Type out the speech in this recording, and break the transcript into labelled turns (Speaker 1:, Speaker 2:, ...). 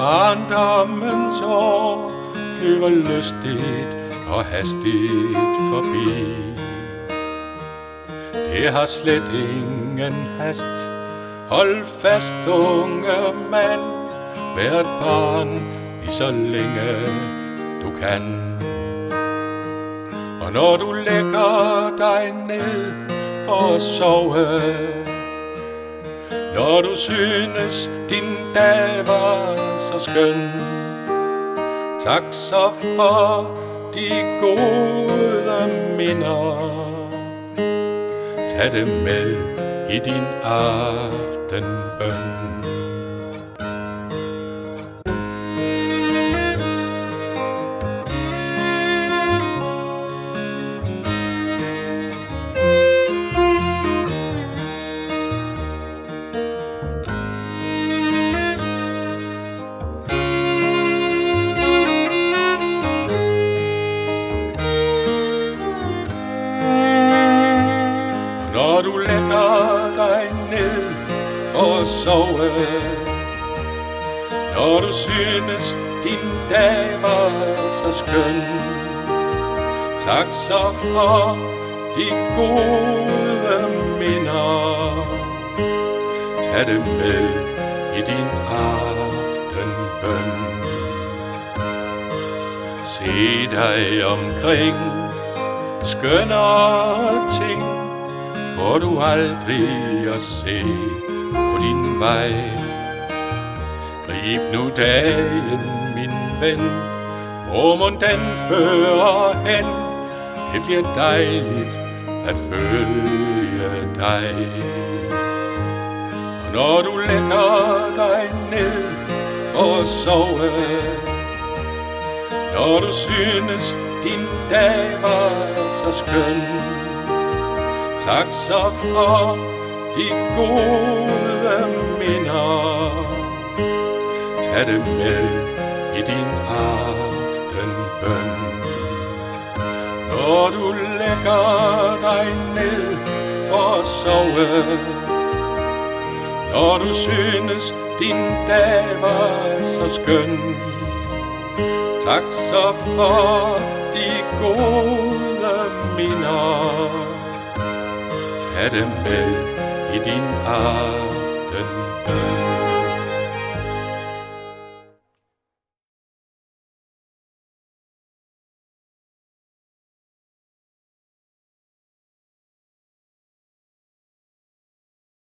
Speaker 1: Barndommens år flyver lystigt og hastigt forbi. Det har slet ingen hast. Hold fast, unge mand, vær et barn lige så længe du kan. Og når du lægger dig ned for at sove, når du synes din dag var så skøn, tak så for de gode minder. Tag det med i din aftenbøn. Når du lægger dig ned for at sove, når du synes din dag var så skøn, tak så for de gode minder. Tag det med i din aftenbøn. Se dig omkring, skønnere ting får du aldrig at se på din vej. Grib nu dagen, min ven, hvor mon den fører hen. Det bliver dejligt at følge dig. Og når du lægger dig ned for at sove, når du synes din dag var så skøn, tak så for de gode minder. Tag det med i din aftenbøn. Når du lægger dig ned for at sove, når du synes din dag var så skøn, tak så for de gode minder. Tag det med i din aftenbøn.